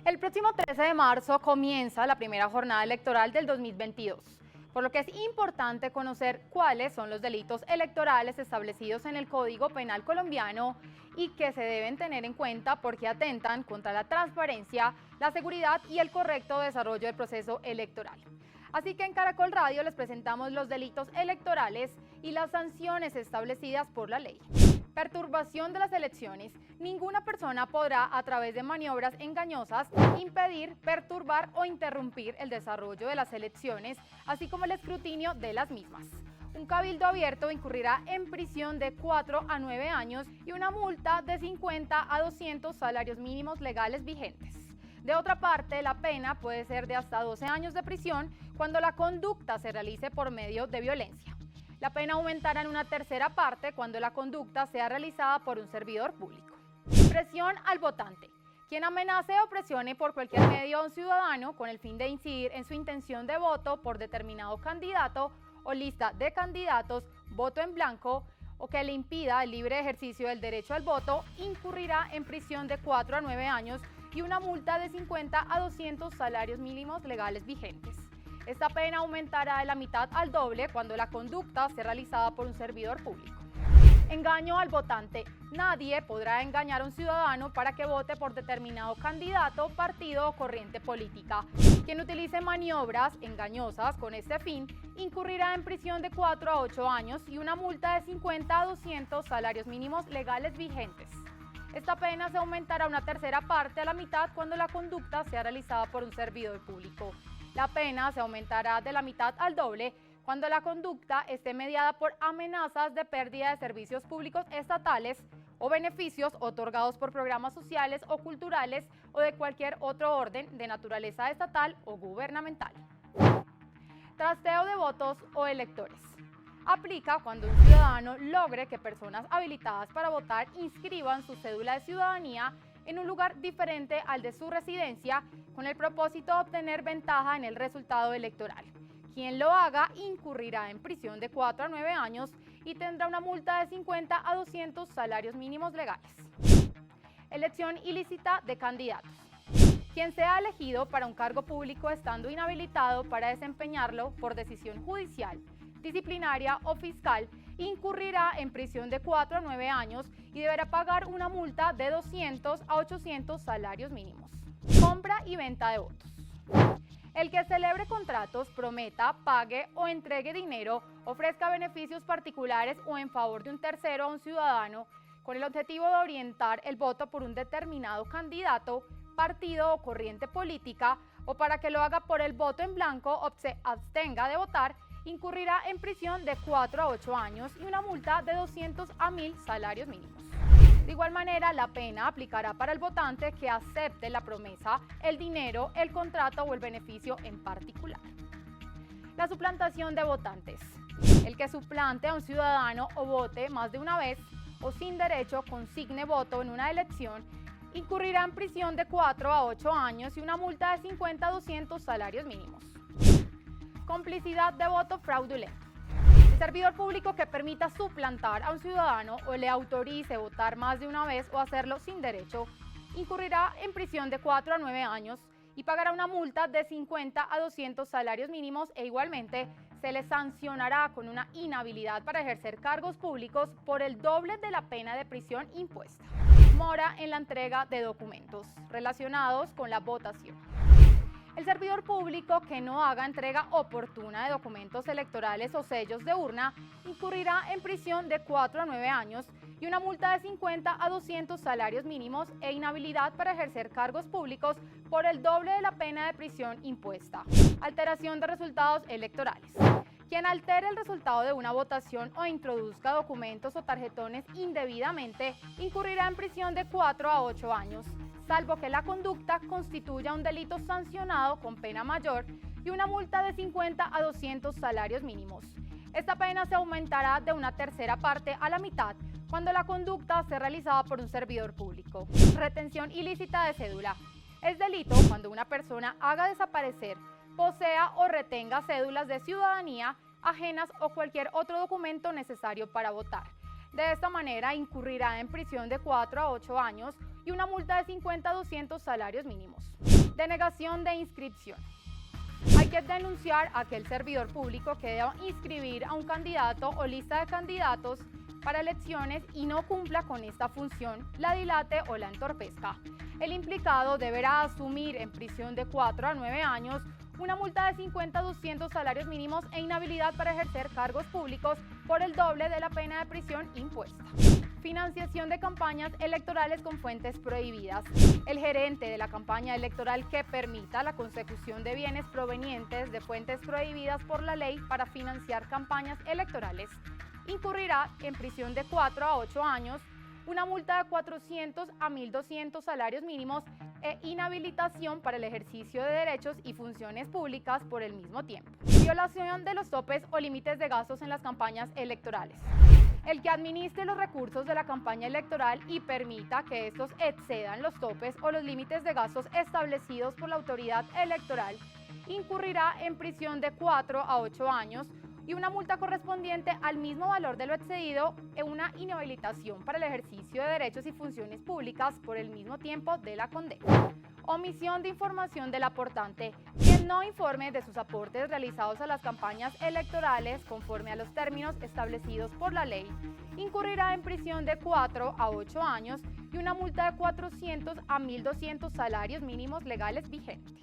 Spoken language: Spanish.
El próximo 13 de marzo comienza la primera jornada electoral del 2022, por lo que es importante conocer cuáles son los delitos electorales establecidos en el Código Penal colombiano y que se deben tener en cuenta porque atentan contra la transparencia, la seguridad y el correcto desarrollo del proceso electoral. Así que en Caracol Radio les presentamos los delitos electorales y las sanciones establecidas por la ley. Perturbación de las elecciones. Ninguna persona podrá, a través de maniobras engañosas, impedir, perturbar o interrumpir el desarrollo de las elecciones, así como el escrutinio de las mismas. Un cabildo abierto incurrirá en prisión de 4 a 9 años y una multa de 50 a 200 salarios mínimos legales vigentes. De otra parte, la pena puede ser de hasta 12 años de prisión cuando la conducta se realice por medio de violencia. La pena aumentará en una tercera parte cuando la conducta sea realizada por un servidor público. Presión al votante. Quien amenace o presione por cualquier medio a un ciudadano con el fin de incidir en su intención de voto por determinado candidato o lista de candidatos, voto en blanco, o que le impida el libre ejercicio del derecho al voto, incurrirá en prisión de 4 a 9 años y una multa de 50 a 200 salarios mínimos legales vigentes. Esta pena aumentará de la mitad al doble cuando la conducta sea realizada por un servidor público. Engaño al votante. Nadie podrá engañar a un ciudadano para que vote por determinado candidato, partido o corriente política. Quien utilice maniobras engañosas con este fin incurrirá en prisión de 4 a 8 años y una multa de 50 a 200 salarios mínimos legales vigentes. Esta pena se aumentará una tercera parte a la mitad cuando la conducta sea realizada por un servidor público. La pena se aumentará de la mitad al doble cuando la conducta esté mediada por amenazas de pérdida de servicios públicos estatales o beneficios otorgados por programas sociales o culturales o de cualquier otro orden de naturaleza estatal o gubernamental. Trasteo de votos o electores. Aplica cuando un ciudadano logre que personas habilitadas para votar inscriban su cédula de ciudadanía en un lugar diferente al de su residencia con el propósito de obtener ventaja en el resultado electoral. Quien lo haga incurrirá en prisión de 4 a 9 años y tendrá una multa de 50 a 200 salarios mínimos legales. Elección ilícita de candidatos. Quien sea elegido para un cargo público estando inhabilitado para desempeñarlo por decisión judicial, disciplinaria o fiscal, incurrirá en prisión de 4 a 9 años y deberá pagar una multa de 200 a 800 salarios mínimos. Compra y venta de votos. El que celebre contratos, prometa, pague o entregue dinero, ofrezca beneficios particulares o en favor de un tercero a un ciudadano con el objetivo de orientar el voto por un determinado candidato, partido o corriente política, o para que lo haga por el voto en blanco o se abstenga de votar, incurrirá en prisión de 4 a 8 años y una multa de 200 a 1000 salarios mínimos. De igual manera, la pena aplicará para el votante que acepte la promesa, el dinero, el contrato o el beneficio en particular. La suplantación de votantes. El que suplante a un ciudadano o vote más de una vez o sin derecho consigne voto en una elección, incurrirá en prisión de 4 a 8 años y una multa de 50 a 200 salarios mínimos. Complicidad de voto fraudulento. El servidor público que permita suplantar a un ciudadano o le autorice votar más de una vez o hacerlo sin derecho, incurrirá en prisión de 4 a 9 años y pagará una multa de 50 a 200 salarios mínimos e igualmente se le sancionará con una inhabilidad para ejercer cargos públicos por el doble de la pena de prisión impuesta. Mora en la entrega de documentos relacionados con la votación. El servidor público que no haga entrega oportuna de documentos electorales o sellos de urna incurrirá en prisión de 4 a 9 años y una multa de 50 a 200 salarios mínimos e inhabilidad para ejercer cargos públicos por el doble de la pena de prisión impuesta. Alteración de resultados electorales. Quien altere el resultado de una votación o introduzca documentos o tarjetones indebidamente incurrirá en prisión de 4 a 8 años. Salvo que la conducta constituya un delito sancionado con pena mayor y una multa de 50 a 200 salarios mínimos. Esta pena se aumentará de una tercera parte a la mitad cuando la conducta sea realizada por un servidor público. Retención ilícita de cédula. Es delito cuando una persona haga desaparecer, posea o retenga cédulas de ciudadanía ajenas o cualquier otro documento necesario para votar. De esta manera incurrirá en prisión de 4 a 8 años y una multa de 50 a 200 salarios mínimos. Denegación de inscripción. Hay que denunciar a aquel servidor público que deba inscribir a un candidato o lista de candidatos para elecciones y no cumpla con esta función, la dilate o la entorpezca. El implicado deberá asumir en prisión de 4 a 9 años una multa de 50 a 200 salarios mínimos e inhabilidad para ejercer cargos públicos por el doble de la pena de prisión impuesta. Financiación de campañas electorales con fuentes prohibidas. El gerente de la campaña electoral que permita la consecución de bienes provenientes de fuentes prohibidas por la ley para financiar campañas electorales incurrirá en prisión de 4 a 8 años, una multa de 400 a 1.200 salarios mínimos e inhabilitación para el ejercicio de derechos y funciones públicas por el mismo tiempo. Violación de los topes o límites de gastos en las campañas electorales. El que administre los recursos de la campaña electoral y permita que estos excedan los topes o los límites de gastos establecidos por la autoridad electoral incurrirá en prisión de 4 a 8 años y una multa correspondiente al mismo valor de lo excedido en una inhabilitación para el ejercicio de derechos y funciones públicas por el mismo tiempo de la condena. Omisión de información del aportante. Quien no informe de sus aportes realizados a las campañas electorales conforme a los términos establecidos por la ley, incurrirá en prisión de 4 a 8 años y una multa de 400 a 1.200 salarios mínimos legales vigentes.